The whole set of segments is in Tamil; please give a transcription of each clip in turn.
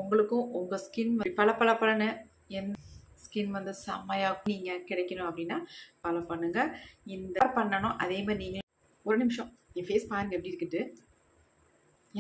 உங்களுக்கும் உங்கள் ஸ்கின் பளபளன்னு எந்த ஸ்கின் வந்து செம்மையாக நீங்கள் கிடைக்கணும் அப்படின்னா ஃபாலோ பண்ணுங்கள். இந்த பண்ணணும். அதே மாதிரி நீங்கள் ஒரு நிமிஷம் என் ஃபேஸ் பாருங்கள் எப்படி இருக்குட்டு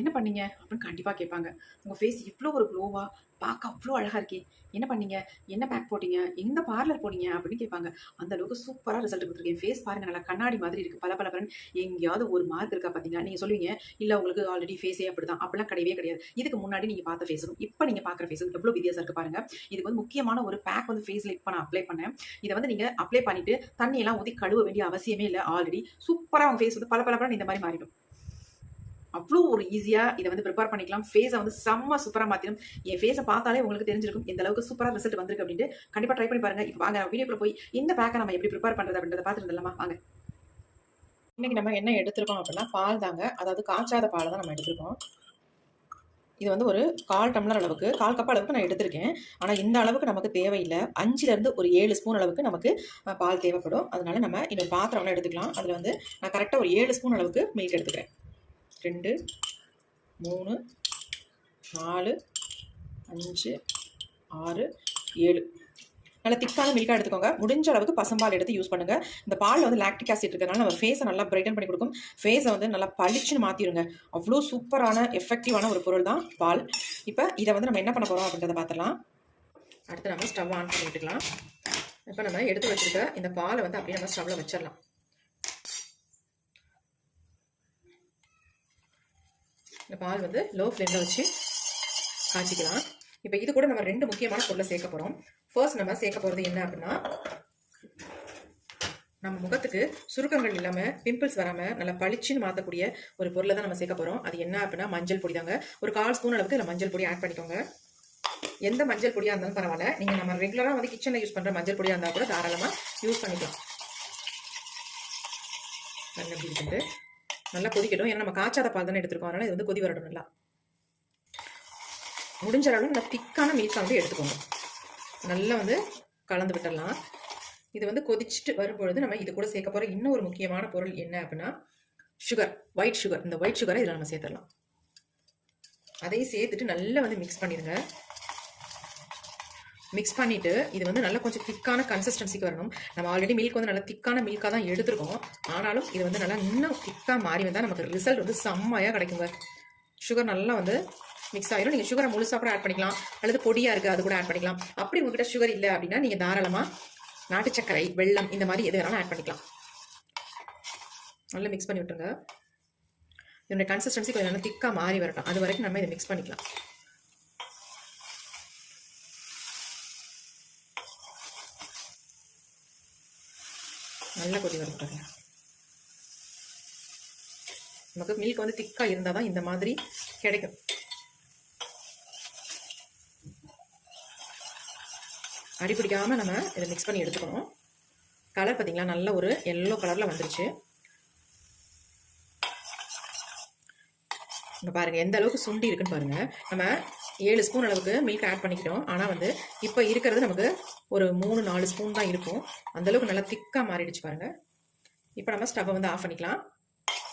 என்ன பண்ணீங்க அப்படின்னு கண்டிப்பாக கேட்பாங்க. உங்கள் ஃபேஸ் இவ்வளோ ஒரு க்ளோவாக பார்க்க அவ்வளோ அழகாக இருக்கே, என்ன பண்ணீங்க, என்ன பேக் போட்டீங்க, எந்த பார்லர் போனீங்க அப்படின்னு கேட்பாங்க. அந்த அளவுக்கு சூப்பராக ரிசல்ட் கொடுத்துருக்கேன். ஃபேஸ் பாருங்க நல்லா கண்ணாடி மாதிரி இருக்குது, பளபளன்னு. எங்கேயாவது ஒரு மார்க் இருக்கா பார்த்தீங்களா? நீங்கள் சொல்லுவீங்க இல்லை உங்களுக்கு ஆல்ரெடி ஃபேஸே அப்படி தான். அப்படிலாம் கிடையவே கிடையாது. இதுக்கு முன்னாடி நீங்கள் பார்த்த ஃபேஸும் இப்போ நீங்கள் பார்க்குற ஃபேஸும் எவ்வளோ வித்தியாசம் இருக்குது பாருங்கள். இதுக்கு வந்து முக்கியமான ஒரு பேக் வந்து ஃபேஸில் இப்போ நான் அப்ளை பண்ணேன். இதை வந்து நீங்கள் அப்ளை பண்ணிவிட்டு தண்ணியெல்லாம் ஊற்றி கழுவ வேண்டிய அவசியமே இல்லை. ஆல்ரெடி சூப்பராக உங்கள் ஃபேஸ் வந்து பளபளன்னு இந்த மாதிரி மாறிடும். அவ்வளோ ஒரு ஈஸியாக இதை வந்து ப்ரிப்பேர் பண்ணிக்கலாம். ஃபேஸை வந்து செம்ம சூப்பராக மாற்றிடும். என் ஃபேஸை பார்த்தாலே உங்களுக்கு தெரிஞ்சிருக்கும் எந்த அளவுக்கு சூப்பராக ரிசல்ட் வந்திருக்கு அப்படின்ட்டு. கண்டிப்பாக ட்ரை பண்ணி பாருங்கள். இப்போ வாங்க வீடியோக்குள்ள போய் இந்த பேக்கை நம்ம எப்படி ப்ரிப்பேர் பண்ணுறது அப்படின்றத பார்த்துட்டு இல்லமா வாங்க. இன்னைக்கு நம்ம என்ன எடுத்துருக்கோம் அப்படின்னா பால் தாங்க, அதாவது காய்ச்சாத பாலை தான் நம்ம எடுத்துருக்கோம். இது வந்து ஒரு 1/4 டம்ளர் அளவுக்கு, 1/4 கப் அளவுக்கு நான் எடுத்திருக்கேன். ஆனால் இந்த அளவுக்கு நமக்கு தேவையில்லை. 5லேருந்து ஒரு 7 ஸ்பூன் அளவுக்கு நமக்கு பால் தேவைப்படும். அதனால நம்ம இன்னொரு பாத்திரம்லாம் எடுத்துக்கலாம். அதில் வந்து நான் கரெக்டாக ஒரு 7 ஸ்பூன் அளவுக்கு மில்க் எடுத்துக்கிறேன். 2 3 4 5 6 7 நல்லா திக்கான மில்காக எடுத்துக்கோங்க. முடிஞ்ச அளவுக்கு பசம்பால் எடுத்து யூஸ் பண்ணுங்கள். இந்த பால் வந்து லாக்டிக் ஆசிட் இருக்கிறதுனால நம்ம ஃபேஸை நல்லா பிரைட்டன் பண்ணி கொடுக்கும். ஃபேஸை வந்து நல்லா பளிச்சுன்னு மாற்றிடுங்க. அவ்வளோ சூப்பரான எஃபெக்டிவான ஒரு பொருள் தான் பால். இப்போ இதை வந்து நம்ம என்ன பண்ண போகிறோம் அப்படின்றத பார்த்துடலாம். அடுத்து நம்ம ஸ்டவ் ஆன் பண்ணி விட்டுக்கலாம். இப்போ நம்ம எடுத்து வச்சுருக்க இந்த பாலை வந்து அப்படியே நம்ம ஸ்டவ்வில் வச்சிடலாம். இந்த பால் வந்து லோ ஃப்ளேமில் வச்சு காய்ச்சிக்கலாம். இப்போ இது கூட நம்ம 2 முக்கியமான பொருளை சேர்க்க போகிறோம். ஃபர்ஸ்ட் நம்ம சேர்க்க போகிறது என்ன அப்படின்னா, நம்ம முகத்துக்கு சுருக்கங்கள் இல்லாமல் பிம்பிள்ஸ் வராமல் நல்லா பளிச்சுன்னு மாற்றக்கூடிய ஒரு பொருளை தான் நம்ம சேர்க்க போகிறோம். அது என்ன அப்படின்னா மஞ்சள் பொடி தாங்க. ஒரு 1/4 ஸ்பூன் அளவுக்கு இதில் மஞ்சள் பொடி ஆட் பண்ணிக்கோங்க. எந்த மஞ்சள் பொடியாக இருந்தாலும் பரவாயில்ல. நீங்கள் நம்ம ரெகுலராக வந்து கிச்சனில் யூஸ் பண்ணுற மஞ்சள் பொடியாக இருந்தால் கூட தாராளமாக யூஸ் பண்ணிக்கலாம். நல்லா எப்படி இருக்குது நல்லா கொதிக்கட்டும். ஏன்னா நம்ம காய்ச்சாத பால் தானே எடுத்துருக்கோம். அதனால் இது வந்து கொதி வரட்டும். நல்லா முடிஞ்ச அளவு நல்லா திக்கான மில்கை வந்து எடுத்துக்கோங்க. நல்லா வந்து கலந்து விட்டுடலாம். இது வந்து கொதிச்சுட்டு வரும்பொழுது நம்ம இது கூட சேர்க்க போகிற இன்னும் ஒரு முக்கியமான பொருள் என்ன அப்படின்னா சுகர், ஒயிட் சுகர். இந்த ஒயிட் சுகரை இதில் நம்ம சேர்த்துடலாம். அதையும் சேர்த்துட்டு நல்லா வந்து மிக்ஸ் பண்ணிடுங்க. மிக்ஸ் பண்ணிவிட்டு இது வந்து நல்லா கொஞ்சம் திக்கான கன்சிஸ்டன்சிக்கு வரணும். நம்ம ஆல்ரெடி மில்க் வந்து நல்லா திக்கான மில்காக தான் எடுத்துருக்கோம். ஆனாலும் இது வந்து நல்லா இன்னும் திக்காக மாறி வந்தால் நமக்கு ரிசல்ட் வந்து செம்மையாக கிடைக்குங்க. சுகர் நல்லா வந்து மிக்ஸ் ஆகிடும். நீங்கள் சுகரை முழுசாக கூட ஆட் பண்ணிக்கலாம், அல்லது பொடியாக இருக்குது அது கூட ஆட் பண்ணிக்கலாம். அப்படி உங்ககிட்ட சுகர் இல்லை அப்படின்னா நீங்கள் தாராளமாக நாட்டு சர்க்கரை, வெல்லம் இந்த மாதிரி எது வேணாலும் ஆட் பண்ணிக்கலாம். நல்லா மிக்ஸ் பண்ணி விட்டுருங்க. இதனுடைய கன்சிஸ்டன்சி கொஞ்சம் நல்லா திக்காக மாறி வரட்டும். அது வரைக்கும் நம்ம இதை மிக்ஸ் பண்ணிக்கலாம். நல்லா கொதி வரும் பாருங்க. நமக்கு மில்க் வந்து திக்காக இருந்தால் தான் இந்த மாதிரி கிடைக்கும். அடி பிடிக்காமல் நம்ம இதை மிக்ஸ் பண்ணி எடுத்துக்கணும். கலர் பார்த்தீங்களா நல்ல ஒரு எல்லோ கலரில் வந்துருச்சு. இங்கே பாருங்கள் எந்த அளவுக்கு சுண்டி இருக்குன்னு பாருங்கள். நம்ம 7 ஸ்பூன் அளவுக்கு மில்க் ஆட் பண்ணிக்கிட்டோம். ஆனால் வந்து இப்போ இருக்கிறது நமக்கு ஒரு 3-4 ஸ்பூன் தான் இருக்கும். அந்தளவுக்கு நல்லா திக்காக மாறிடுச்சு பாருங்கள். இப்போ நம்ம ஸ்டவ்வை வந்து ஆஃப் பண்ணிக்கலாம்.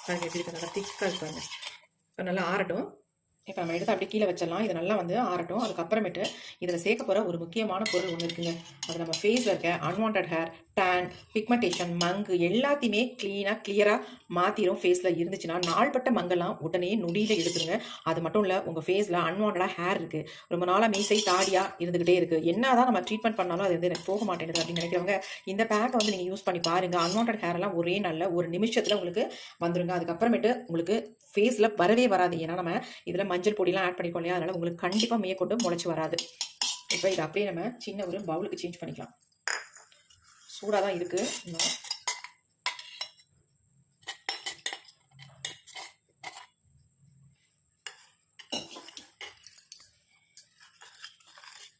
பாருங்கள் எப்படி இருக்கு, நல்லா திக்காக இருக்கு பாருங்கள். இப்போ நல்லா ஆறட்டும். இப்போ நம்ம எடுத்து அப்படியே கீழே வச்சிடலாம். இது நல்லா வந்து ஆறட்டும். அதுக்கப்புறமேட்டு இதில் சேர்க்க போகிற ஒரு முக்கியமான பொருள் ஒன்று இருக்குங்க. அது நம்ம ஃபேஸில் இருக்க அன்வான்ட் ஹேர், டேன், பிக்மெண்டேஷன், மங்கு எல்லாத்தையுமே கிளியராக மாற்றிடும். ஃபேஸில் இருந்துச்சுன்னா நாள்பட்ட மங்கெல்லாம் உடனே நொடியில் எடுத்துருங்க. அது மட்டும் இல்லை, உங்கள் ஃபேஸில் அன்வான்டாக ஹேர் இருக்குது, ரொம்ப நாளாக மீசை தாடியாக இருந்துக்கிட்டே இருக்குது, என்ன தான் நம்ம ட்ரீட்மெண்ட் பண்ணாலும் அது வந்து எனக்கு போக மாட்டேங்குது அப்படின்னு நினைக்கிறவங்க இந்த பேக்கை வந்து நீங்கள் யூஸ் பண்ணி பாருங்கள். அன்வான்ட் ஹேர்லாம் ஒரே நாளில் ஒரு நிமிஷத்தில் உங்களுக்கு வந்துடுங்க. அதுக்கப்புறமேட்டு உங்களுக்கு ஃபேஸில் வரவே வராது. ஏன்னா நம்ம இதில் மஞ்சள் பொடியெலாம் ஆட் பண்ணிக்கோ இல்லையா, அதனால் உங்களுக்கு கண்டிப்பாக மேற்கொண்டு முளைச்சி வராது. இப்போ இதை அப்படியே நம்ம சின்ன ஒரு பவுலுக்கு சேஞ்ச் பண்ணிக்கலாம். சூடாக தான் இருக்குது இன்னும்.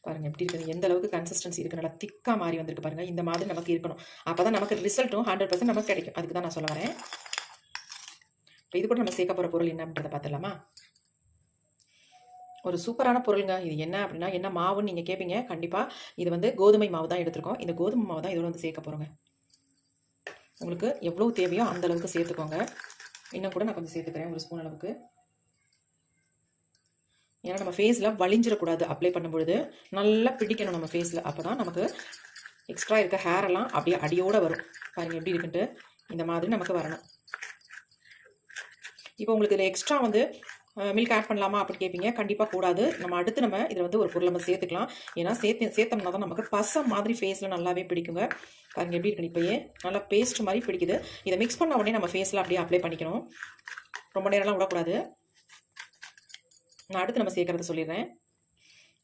பாருங்கள் எப்படி இருக்குது, எந்த அளவுக்கு கன்சிஸ்டன்சி இருக்குது, நல்லா திக்காக மாறி வந்திருக்கு பாருங்கள். இந்த மாதிரி நமக்கு இருக்கணும். அப்போ தான் நமக்கு ரிசல்ட்டும் 100% நமக்கு கிடைக்கும். அதுக்கு தான் நான் சொல்ல வரேன். இப்போ இது கூட நம்ம சேர்க்க போகிற பொருள் என்னன்றதை பார்த்துடலாமா? ஒரு சூப்பரான பொருளுங்க. இது என்ன அப்படின்னா என்ன மாவுன்னு நீங்கள் கேட்பீங்க. கண்டிப்பாக இது வந்து கோதுமை மாவு தான் எடுத்துருக்கோம். இந்த கோதுமை மாவு தான் இதோட வந்து சேர்க்க போகிறோங்க. உங்களுக்கு எவ்வளோ தேவையோ அந்த அளவுக்கு சேர்த்துக்கோங்க. இன்னும் கூட நான் கொஞ்சம் சேர்த்துக்கிறேன், ஒரு ஸ்பூன் அளவுக்கு. ஏன்னா நம்ம ஃபேஸில் வலிஞ்சிடக்கூடாது. அப்ளை பண்ணும்பொழுது நல்லா பிடிக்கணும் நம்ம ஃபேஸில். அப்போ தான் நமக்கு எக்ஸ்ட்ரா இருக்க ஹேர் எல்லாம் அப்படியே அடியோடு வரும். பாருங்கள் எப்படி இருக்குன்ட்டு. இந்த மாதிரி நமக்கு வரணும். இப்போ உங்களுக்கு இதில் எக்ஸ்ட்ரா வந்து மில்க் ஆட் பண்ணலாமா அப்படி கேட்பீங்க. கண்டிப்பாக கூடாது. நம்ம அடுத்து நம்ம இதில் வந்து ஒரு பொருள் நம்ம சேர்த்துக்கலாம். ஏன்னா சேர்த்தோம்னா தான் நமக்கு பசை மாதிரி ஃபேஸில் நல்லாவே பிடிக்குங்க. பாருங்க எப்படி இருக்குன்னு இப்போயே நல்லா பேஸ்ட் மாதிரி பிடிக்குது. இதை மிக்ஸ் பண்ண உடனே நம்ம ஃபேஸில் அப்படியே அப்ளை பண்ணிக்கணும். ரொம்ப நேரம்லாம் விடக்கூடாது. நான் அடுத்து நம்ம சேர்க்கறத சொல்லிடுறேன்.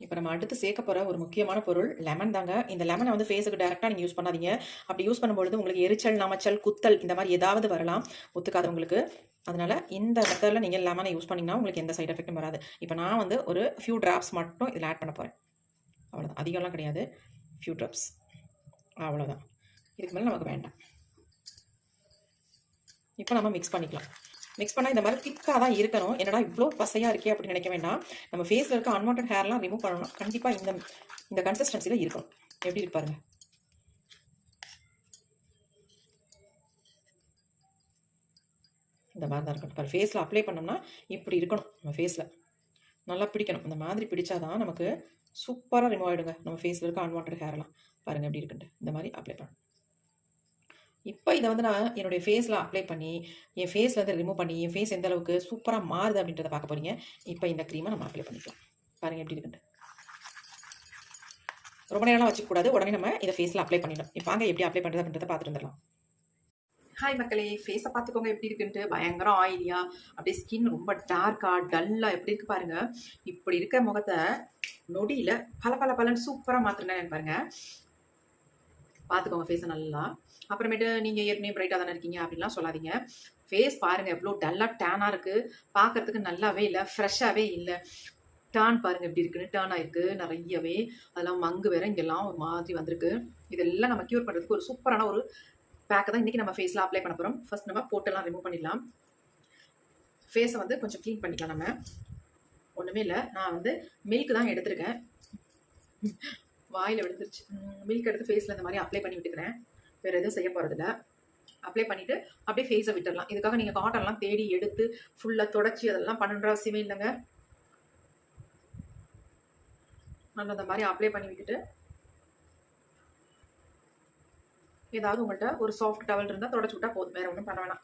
இப்போ நம்ம அடுத்து சேர்க்க போகிற ஒரு முக்கியமான பொருள் லெமன் தாங்க. இந்த லெமனை வந்து ஃபேஸுக்கு டேரெக்டாக நீங்கள் யூஸ் பண்ணாதீங்க. அப்படி யூஸ் பண்ணும்பொழுது உங்களுக்கு எரிச்சல், நமச்சல், குத்தல் இந்த மாதிரி ஏதாவது வரலாம் ஒத்துக்காதவங்களுக்கு. அதனால் இந்த மெத்தடில் நீங்கள் லெமனை யூஸ் பண்ணிங்கன்னா உங்களுக்கு எந்த சைட் எஃபெக்ட்டும் வராது. இப்போ நான் வந்து ஒரு ஃபியூ ட்ராப்ஸ் மட்டும் இதில் ஆட் பண்ண போகிறேன். அவ்வளோதான், அதிகம்லாம் கிடையாது. ஃபியூ ட்ராப்ஸ் அவ்வளோதான். இதுக்கு மேலே நமக்கு வேண்டாம். இப்போ நம்ம மிக்ஸ் பண்ணிக்கலாம். மிக்ஸ் பண்ணால் இந்த மாதிரி திக்காக தான் இருக்கணும். என்னடா இவ்வளோ பசையாக இருக்கே அப்படின்னு நினைக்க வேண்டாம். நம்ம ஃபேஸில் இருக்க அன்வான்ட் ஹேர்லாம் ரிமூவ் பண்ணணும். கண்டிப்பாக இந்த கன்சிஸ்டன்சியில் இருக்கணும். எப்படி இருக்கு பாருங்க. இந்த மாதிரி தான் இருக்கணும். இப்போ ஃபேஸில் அப்ளை பண்ணோம்னா இப்படி இருக்கணும். நம்ம ஃபேஸில் நல்லா பிடிக்கணும். இந்த மாதிரி பிடிச்சாதான் நமக்கு சூப்பராக ரிமூவ் ஆகிடுங்க நம்ம ஃபேஸில் இருக்க அன்வான்ட் ஹேர்லாம். பாருங்கள் எப்படி இருக்குன்ட்டு. இந்த மாதிரி அப்ளை பண்ணணும். இப்போ இதை வந்து நான் என்னுடைய ஃபேஸில் அப்ளை பண்ணி என் ஃபேஸில் வந்து ரிமூவ் பண்ணி என் ஃபேஸ் எந்த அளவுக்கு சூப்பராக மாறுது அப்படின்றத பார்க்க போகிறீங்க. இப்போ இந்த க்ரீமை நம்ம அப்ளை பண்ணிக்கலாம். பாருங்கள் எப்படி இருக்குன்ட்டு. ரொம்ப நேரம்லாம் வச்சுக்கூடாது. உடனே நம்ம இதை ஃபேஸில் அப்ளை பண்ணிடணும். இப்போ வாங்க எப்படி அப்ளை பண்ணுறது அப்படின்றத பார்த்துட்டு வந்துடலாம். ஹாய் மக்களே, ஃபேஸை பார்த்துக்கோங்க எப்படி இருக்குன்ட்டு. பயங்கரம் ஆயிலியா, அப்படியே ஸ்கின் ரொம்ப டார்க்காக டல்லாக எப்படி இருக்கு பாருங்க. இப்படி இருக்க முகத்தை நொடியில் பலன்னு சூப்பராக மாற்றினேன் பாருங்க. பார்த்துக்கோங்க ஃபேஸை நல்லா. அப்புறமேட்டு நீங்கள் ஏற்கனவே பிரைட்டாக தானே இருக்கீங்க அப்படின்லாம் சொல்லாதீங்க. ஃபேஸ் பாருங்கள் எவ்வளோ டல்லாக டேனாக இருக்குது. பார்க்குறதுக்கு நல்லாவே இல்லை, ஃப்ரெஷ்ஷாகவே இல்லை. டேன் பாருங்கள் எப்படி இருக்குன்னு. டேன் ஆயிருக்கு நிறையவே. அதெல்லாம் மங்கு வேறு இங்கெல்லாம் ஒரு மாதிரி வந்திருக்கு. இதெல்லாம் நம்ம க்யூர் பண்ணுறதுக்கு ஒரு சூப்பரான ஒரு பேக்கை தான் இன்றைக்கி நம்ம ஃபேஸில் அப்ளை பண்ண போகிறோம். ஃபர்ஸ்ட் நம்ம போட்டெல்லாம் ரிமூவ் பண்ணிடலாம். ஃபேஸை வந்து கொஞ்சம் க்ளீன் பண்ணிக்கலாம். நம்ம ஒன்றுமே இல்லை, நான் வந்து மில்க் தான் எடுத்திருக்கேன். வாயில் விழுந்துருச்சு. மில்க் எடுத்து ஃபேஸில் இந்த மாதிரி அப்ளை பண்ணி விட்டுக்கிறேன். வேறு எதுவும் செய்ய போகிறதில்ல. அப்ளை பண்ணிவிட்டு அப்படியே ஃபேஸை விட்டுடலாம். இதுக்காக நீங்கள் காட்டன்லாம் தேடி எடுத்து ஃபுல்லாக தொடச்சி அதெல்லாம் பண்ணுற அவசியமே இல்லைங்க. நல்லா இந்த மாதிரி அப்ளை பண்ணி விட்டுட்டு ஏதாவது உங்கள்கிட்ட ஒரு சாஃப்ட் டவல் இருந்தால் தொடச்சி விட்டா போதும். வேறு ஒன்றும் பண்ண வேணாம்.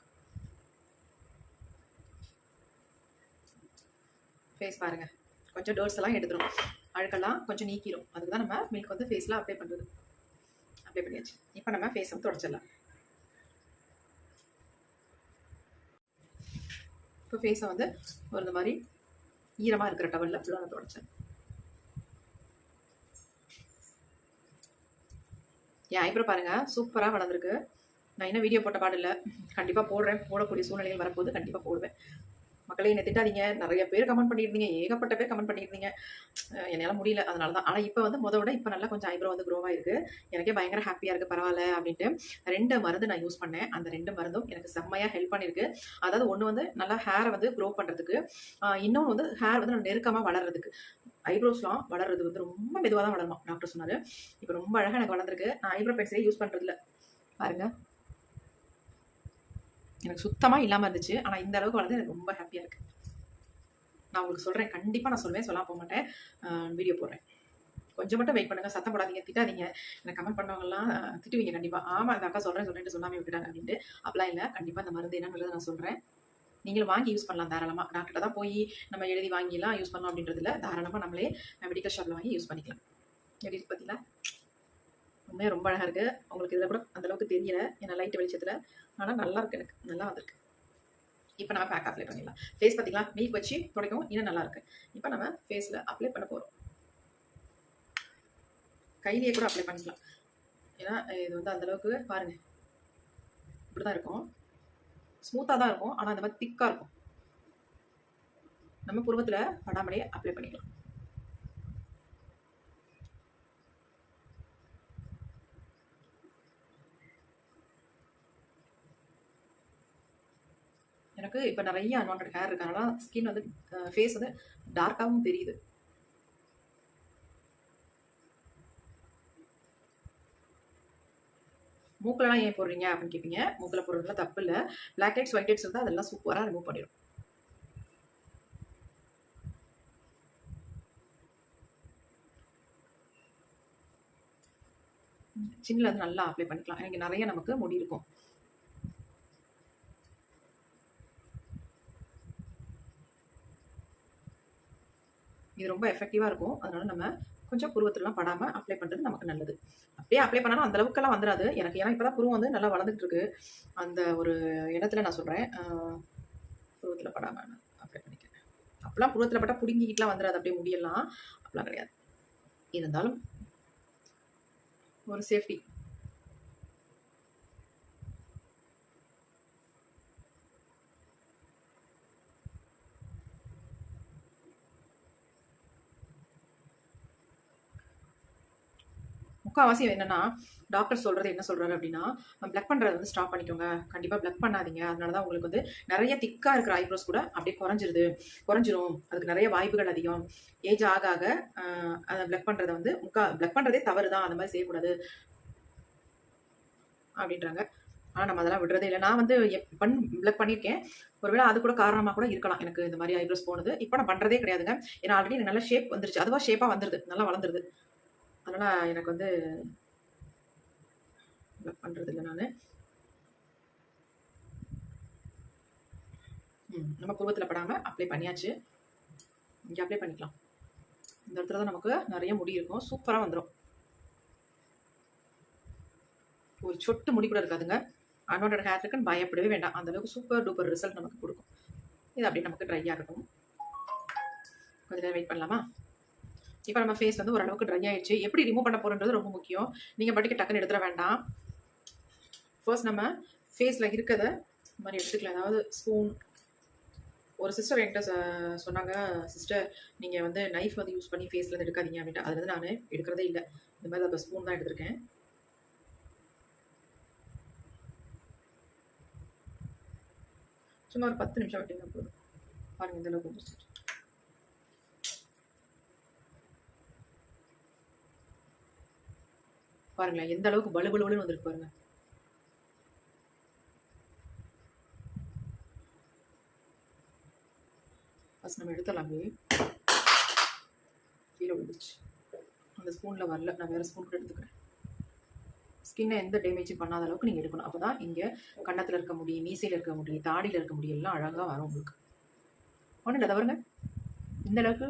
ஃபேஸ் பாருங்கள் கொஞ்சம் டர்ட்ஸ் எல்லாம் எடுத்துரும், அழுக்கெல்லாம் கொஞ்சம் நீக்கிடும். அதுக்கு தான் நம்ம மில்க் வந்து ஃபேஸில் அப்ளை பண்ணுறது. அப்ளை பண்ணியாச்சு. இப்போ நம்ம ஃபேஸ் வந்து தொடச்சிடலாம். இப்போ ஃபேஸை வந்து ஒரு இந்த மாதிரி ஈரமாக இருக்கிற டவலில் ஃபுல்லாக தொடச்சேன். என் ஐப்ரோ பாருங்கள் சூப்பராக வளர்ந்துருக்கு. நான் இன்னும் வீடியோ போட்ட பாடு இல்லை, கண்டிப்பாக போடுறேன். போடக்கூடிய சூழ்நிலைகள் வரப்போது கண்டிப்பாக போடுவேன். மக்களே என்னை திட்டாதீங்க. நிறைய பேர் கமெண்ட் பண்ணியிருந்தீங்க, ஏகப்பட்ட பேர் கமெண்ட் பண்ணியிருந்தீங்க. என்னால் முடியல, அதனால தான். ஆனால் இப்போ வந்து விட இப்போ நல்லா கொஞ்சம் ஐப்ரோ வந்து க்ரோவாக இருக்குது. எனக்கே பயங்கர ஹாப்பியாக இருக்குது. பரவாயில்ல அப்படின்ட்டு 2 மருந்து நான் யூஸ் பண்ணேன். அந்த 2 மருந்தும் எனக்கு செம்மையாக ஹெல்ப் பண்ணியிருக்கு. அதாவது ஒன்று வந்து நல்லா ஹேரை வந்து க்ரோ பண்ணுறதுக்கு, இன்னொன்று வந்து ஹேர் வந்து நெருக்கமாக வளர்கிறதுக்கு. ஐப்ரோஸ்லாம் வளர்றது வந்து ரொம்ப மெதுவாக தான் வளருமா டாக்டர் சொன்னார். இப்போ ரொம்ப அழகாக எனக்கு வளர்ந்துருக்கு. நான் ஐப்ரோ பென்சிலே யூஸ் பண்ணுறதில்ல பாருங்கள். எனக்கு சுத்தமாக இல்லாமல் இருந்துச்சு. ஆனால் இந்த அளவுக்கு வளர்ந்து எனக்கு ரொம்ப ஹாப்பியாக இருக்குது. நான் உங்களுக்கு சொல்கிறேன், கண்டிப்பாக நான் சொல்லுவேன், சொல்லாம போக மாட்டேன். வீடியோ போடுறேன். கொஞ்சம் மட்டும் வெயிட் பண்ணுங்கள், சத்தம் போடாதீங்க, திட்டாதீங்க. எனக்கு கமெண்ட் பண்ணவங்கலாம் திட்டுவீங்க கண்டிப்பாக. ஆமாம் அந்த அக்கா சொல்லிட்டு சொல்லாமல் விட்டுட்டாங்க அப்படின்ட்டு. அப்படிலாம் இல்லை, கண்டிப்பாக அந்த மருந்து என்னன்றதை நான் சொல்கிறேன். நீங்களும் வாங்கி யூஸ் பண்ணலாம் தாராளமாக. டாக்டர்கிட்ட தான் போய் நம்ம எழுதி வாங்கிலாம் யூஸ் பண்ணலாம் அப்படின்றதில்ல. தாராளமாக நம்மளே மெடிக்கல் ஷாப்பில் வாங்கி யூஸ் பண்ணிக்கலாம். எப்படி இருக்கு பார்த்தீங்களா? உண்மையாக ரொம்ப அழகாக இருக்குது. உங்களுக்கு இதில் கூட அந்தளவுக்கு தெரியலை ஏன்னா லைட் வெளிச்சத்தில். ஆனால் நல்லா இருக்குது, எனக்கு நல்லா வந்திருக்கு. இப்போ நம்ம பேக் அப்ளை பண்ணிடலாம். ஃபேஸ் பார்த்தீங்களா, மில்க் வச்சு துடைக்கும், இன்னும் நல்லாயிருக்கு. இப்போ நம்ம ஃபேஸில் அப்ளை பண்ண போகிறோம். கையிலேயே கூட அப்ளை பண்ணிக்கலாம். ஏன்னா இது வந்து அந்தளவுக்கு பாருங்கள் இப்படி தான் இருக்கும். ஸ்மூத்தாக தான் இருக்கும், ஆனால் அந்த மாதிரி திக்காக இருக்கும். நம்ம புருவத்தில் படாமலே அப்ளை பண்ணிக்கலாம். எனக்கு இப்போ நிறைய அன்வான்ட் ஹேர் இருக்கனால ஸ்கின் வந்து ஃபேஸ் வந்து டார்க்காகவும் தெரியுது. மூக்கிலலாம் ஏன் போடுறீங்க அப்படின்னு கேட்பீங்க. மூக்கில் போடுறதுல தப்பு இல்லை. பிளாக் ஹெட்ஸ் ஒயிட் ஹெட்ஸ் இருந்தால் அதெல்லாம் சூப்பராக ரிமூவ் பண்ணிடும். சின்னில் வந்து நல்லா அப்ளை பண்ணிக்கலாம். எனக்கு நிறைய நமக்கு முடி இருக்கும். இது ரொம்ப எஃபெக்டிவாக இருக்கும். அதனால நம்ம கொஞ்சம் புருவத்திலலாம் படாமல் அப்ளை பண்ணுறது நமக்கு நல்லது. அப்படியே அப்ளை பண்ணாலும் அந்த அளவுக்கெல்லாம் வந்துடாது எனக்கு. ஏன்னா இப்போ தான் புருவம் வந்து நல்லா வளர்ந்துட்டு இருக்கு. அந்த ஒரு இடத்துல நான் சொல்கிறேன், புருவத்தில் படாமல் அப்ளை பண்ணிக்கிறேன். அப்போலாம் புருவத்தில் பட்டால் பிடுங்கிக்கிட்டுலாம் வந்துடாது அப்படியே முடியலாம், அப்படிலாம் கிடையாது. இருந்தாலும் ஒரு சேஃப்டி. முக்கால்வாசி என்னன்னா டாக்டர் சொல்றது என்ன சொல்றாரு அப்படின்னா, பிளக் பண்றதை வந்து ஸ்டாப் பண்ணிக்கோங்க, கண்டிப்பா பிளக் பண்ணாதீங்க. அதனாலதான் உங்களுக்கு வந்து நிறைய திக்கா இருக்கிற ஐப்ரோஸ் கூட அப்படியே குறைஞ்சிரும். அதுக்கு நிறைய வாய்ப்புகள் அதிகம். ஏஜ் ஆக ஆக அதை பிளக் பண்றதை வந்து பிளக் பண்றதே தவறுதான், அந்த மாதிரி செய்யக்கூடாது அப்படின்றாங்க. ஆனா நம்ம அதெல்லாம் விடுறதே இல்லை. நான் வந்து பிளக் பண்ணியிருக்கேன். ஒருவேளை அது கூட காரணமா கூட இருக்கலாம் எனக்கு இந்த மாதிரி ஐப்ரோஸ் போனது. இப்போ நான் பண்றதே கிடையாதுங்க. ஏன்னா ஆல்ரெடி எனக்கு நல்ல ஷேப் வந்துருச்சு, அதுவா ஷேப்பா வந்துருது, நல்லா வளர்ந்துருது. அதனால எனக்கு வந்து பண்றது இல்லை நான். நம்ம புருவத்தில் படாமல் அப்ளை பண்ணியாச்சு. இங்கே அப்ளை பண்ணிக்கலாம். இந்த இடத்துல தான் நமக்கு நிறைய முடி இருக்கும், சூப்பராக வந்துடும். ஒரு சொட்டு முடி கூட இருக்காதுங்க. அன்வான்டட் ஹேர் இருக்குன்னு பயப்படவே வேண்டாம். அந்த அளவுக்கு சூப்பர் டூப்பர் ரிசல்ட் நமக்கு கொடுக்கும். இது அப்படியே நமக்கு ட்ரை ஆகட்டும். கொஞ்சம் நேரம் வெயிட் பண்ணலாமா? இப்போ நம்ம ஃபேஸ் வந்து ஓரளவுக்கு ட்ரை ஆயிடுச்சு. எப்படி ரிமூவ் பண்ண போறோன்றது ரொம்ப முக்கியம். நீங்கள் பாட்டுக்கு டக்குன்னு எடுத்துட வேண்டாம். ஃபர்ஸ்ட் நம்ம ஃபேஸில் இருக்கிறத இந்த மாதிரி எடுத்துக்கலாம். அதாவது ஸ்பூன். ஒரு சிஸ்டர் என்கிட்ட சொன்னாங்க, சிஸ்டர் நீங்கள் வந்து நைஃப் வந்து யூஸ் பண்ணி ஃபேஸ்லேருந்து எடுக்காதீங்க அப்படின்ட்டு. அது வந்து நான் எடுக்கிறதே இல்லை. இந்த மாதிரி அப்போ ஸ்பூன் தான் எடுத்திருக்கேன். சும்மா ஒரு 10 நிமிஷம் விட்டீங்கன்னா போதும். பாருங்கள் இந்த அளவுக்கு வந்துருச்சு. பாருங்களேன் எந்த அளவுக்கு பலுபலுன்னு வந்துருக்கு பாருங்க. ஃபர்ஸ்ட் நம்ம எடுத்துடலாம். கீழே விழுந்துச்சு, அந்த ஸ்பூனில் வரல. நான் வேறு ஸ்பூன் கூட எடுத்துக்கிறேன். ஸ்கின்னை எந்த டேமேஜும் பண்ணாத அளவுக்கு நீங்கள் எடுக்கணும். அப்போ தான் இங்கே கன்னத்தில் இருக்க முடி, மீசையில் இருக்க முடி, தாடியில் இருக்க முடி எல்லாம் அழகாக வரும் உங்களுக்கு. ஒன்றும் இல்லை, தவறுங்க. இந்த அளவுக்கு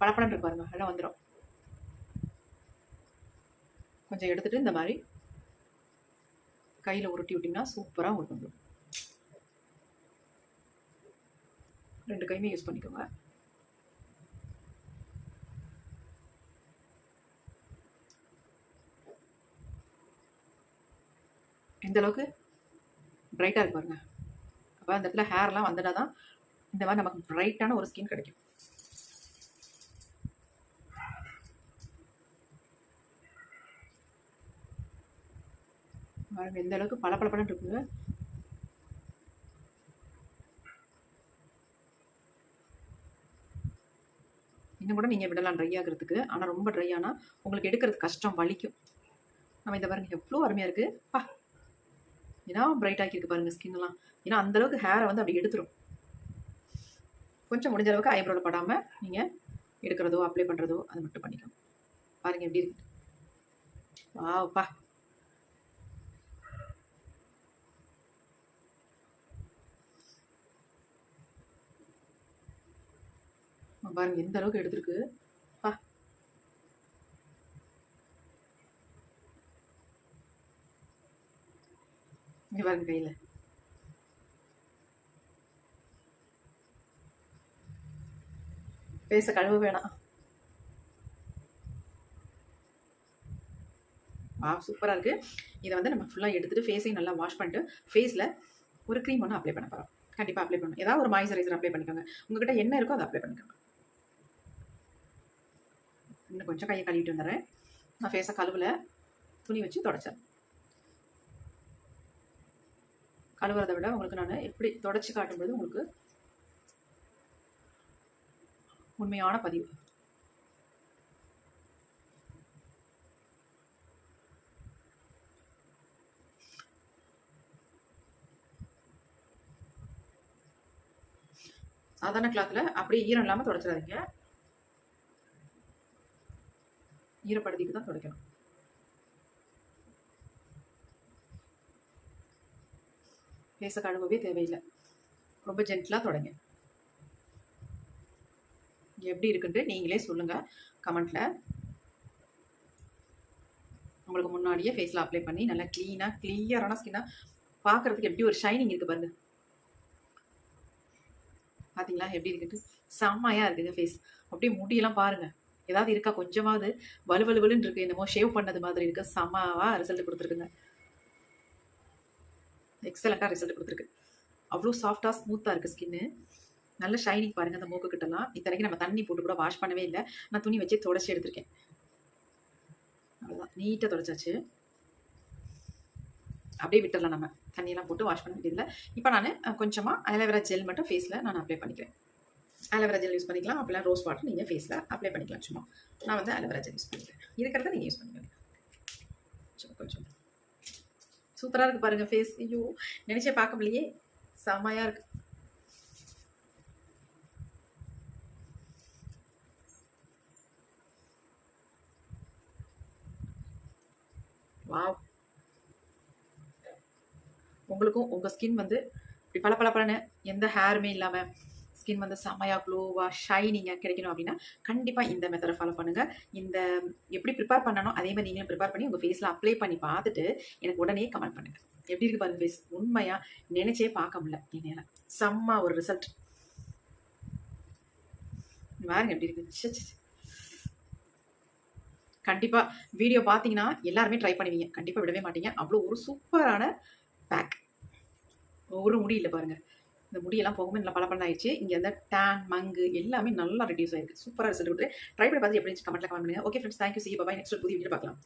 பழப்படம் இருக்கு பாருங்க, எல்லாம் வந்துடும். கொஞ்சம் எடுத்துகிட்டு இந்த மாதிரி கையில் உருட்டி விட்டிங்கன்னா சூப்பராக உங்களுக்கு வந்துடும். 2 கையுமே யூஸ் பண்ணிக்கோங்க. இந்த அளவுக்கு பிரைட்டாக இருக்கு பாருங்க. அப்போ அந்த இடத்துல ஹேர்லாம் வந்துட்டா தான் இந்த மாதிரி நமக்கு பிரைட்டான ஒரு ஸ்கின் கிடைக்கும். பாருங்க இந்த அளவுக்கு பளபளன்னு இருக்குது. இன்னும் கூட நீங்கள் விடலாம் ட்ரை ஆகிறதுக்கு. ஆனால் ரொம்ப ட்ரை ஆனால் உங்களுக்கு எடுக்கிறது கஷ்டம், வலிக்கும். நம்ம இந்த பாருங்க எவ்வளோ அருமையாக இருக்குது. பா ஏன்னா பிரைட் ஆக்கியிருக்கு பாருங்கள் ஸ்கின்லாம். ஏன்னா அந்தளவுக்கு ஹேரை வந்து அப்படி எடுத்துரும். கொஞ்சம் முடிஞ்ச அளவுக்கு ஐப்ரோவில் படாமல் நீங்கள் எடுக்கிறதோ அப்ளை பண்ணுறதோ அது மட்டும் பண்ணிக்கோங்க. பாருங்கள் எப்படி இருக்கு. வாப்பா பாருங்க எந்த அளவுக்கு எடுத்துருக்கு. பா இங்க பாருங்க கையில். பேச கழுவ வேணாம். சூப்பராக இருக்குது. இதை வந்து நம்ம ஃபுல்லாக எடுத்துகிட்டு ஃபேஸையும் நல்லா வாஷ் பண்ணிட்டு ஃபேஸில் ஒரு க்ரீம் ஒன்று அப்ளை பண்ண போகிறோம். கண்டிப்பாக அப்ளை பண்ணணும். ஏதாவது ஒரு மாய்ஸ்சரைசர் அப்ளை பண்ணிக்கோங்க. உங்ககிட்ட என்ன இருக்கோ அதை அப்ளை பண்ணிக்கோங்க. இன்னும் கொஞ்சம் கையை கழுவிட்டு வந்துடுறேன். நான் ஃபேஸை கழுவல, துணி வச்சு தொடச்சேன். கழுவுறதை விட உங்களுக்கு நான் எப்படி தொடச்சி காட்டும்போது உங்களுக்கு உண்மையான பதிவு. சாதாரண கிளாத்தில் அப்படியே ஈரம் இல்லாமல் தொடச்சிடாதீங்க. ஈரப்படுத்திட்டு தான் துடைக்கணும். ஃபேஸை கழுவவே தேவையில்லை. ரொம்ப ஜென்டிலாக தொடங்க. எப்படி இருக்குன்ட்டு நீங்களே சொல்லுங்கள் கமெண்ட்டில். உங்களுக்கு முன்னாடியே ஃபேஸில் அப்ளை பண்ணி நல்லா க்ளீனாக கிளியரான ஸ்கின்னாக பார்க்குறதுக்கு எப்படி ஒரு ஷைனிங் இருக்குது பாருங்க. பார்த்தீங்களா எப்படி இருக்குன்ட்டு? செம்மையாக இருக்குங்க ஃபேஸ். அப்படியே முடியெல்லாம் பாருங்கள், ஏதாவது இருக்கா கொஞ்சமாவது வலுவலுவலுன்னு இருக்குது, என்னமோ ஷேவ் பண்ணது மாதிரி இருக்குது. செம்மாவாக ரிசல்ட் கொடுத்துருக்குங்க. எக்ஸலண்ட்டாக ரிசல்ட் கொடுத்துருக்கு. அவ்வளோ சாஃப்டாக ஸ்மூத்தாக இருக்குது ஸ்கின்னு. நல்ல ஷைனிங் பாருங்கள் அந்த மூக்கு கிட்டலாம். இத்தனைக்கு நம்ம தண்ணி போட்டு கூட வாஷ் பண்ணவே இல்லை, நான் துணி வச்சு தொடச்சி எடுத்திருக்கேன். அவ்வளோதான், நீட்டாக தொடச்சாச்சு. அப்படியே விட்டுடலாம், நம்ம தண்ணியெல்லாம் போட்டு வாஷ் பண்ண வேண்டியதில்லை. இப்போ நான் கொஞ்சமாக அலோவேரா ஜெல் மட்டும் ஃபேஸில் நான் அப்ளை பண்ணிக்கிறேன். அலோவேரா ஜெல் யூஸ் பண்ணிக்கலாம், அப்படிலாம் ரோஸ் வாட்டர் நீங்கள் ஃபேஸில் அப்ளை பண்ணிக்கலாம். சும்மா நான் வந்து அலோவேரா ஜெல் யூஸ் பண்ணிக்கிறேன். இருக்கிறத நீங்கள் யூஸ் பண்ணிக்கலாம். சும்மா கொஞ்சம் சூப்பராக இருக்குது பாருங்கள் ஃபேஸ். ஐயோ நினச்சே பார்க்க முடியே, செம்மையாக இருக்குது. வாவ், உங்களுக்கும் உங்கள் ஸ்கின் வந்து இப்படி பளபளன்னு எந்த ஹேருமே இல்லாமல் ஸ்கின் வந்து செம்மையாக க்ளோவாக ஷைனிங்காக கிடைக்கணும் அப்படின்னா கண்டிப்பாக இந்த மெத்தடை ஃபாலோ பண்ணுங்கள். இந்த எப்படி ப்ரிப்பேர் பண்ணணும் அதே மாதிரி நீங்களும் ப்ரிப்பேர் பண்ணி உங்கள் ஃபேஸில் அப்ளை பண்ணி பார்த்துட்டு எனக்கு உடனே கமெண்ட் பண்ணுங்கள். எப்படி இருக்குது பாருங்கள் ஃபேஸ். உண்மையாக நினச்சே பார்க்க முடியல என்னால். செம்ம ஒரு ரிசல்ட் பாருங்க எப்படி இருக்குது. கண்டிப்பாக வீடியோ பார்த்தீங்கன்னா எல்லாருமே ட்ரை பண்ணுவீங்க, கண்டிப்பாக விடவே மாட்டீங்க. அவ்வளோ ஒரு சூப்பரான பேக். ஒரு முடி இல்லை பாருங்கள், இந்த முடியெல்லாம் போகும்போது நல்லா பல ஆயிடுச்சு. இங்கே வந்து டேன் மங்கு எல்லாமே நல்லா ரெடியூஸ் ஆயிருக்கு. சூப்பராக ரிசல்ட் கொடுத்து ட்ரை பண்ணி பார்த்து எப்படி கமெண்ட்டில் கமெண்ட் பண்ணுங்கள். Okay friends, thank you. சி பாய். நெக்ஸ்ட் புதிய வீடியோ பார்க்கலாம்.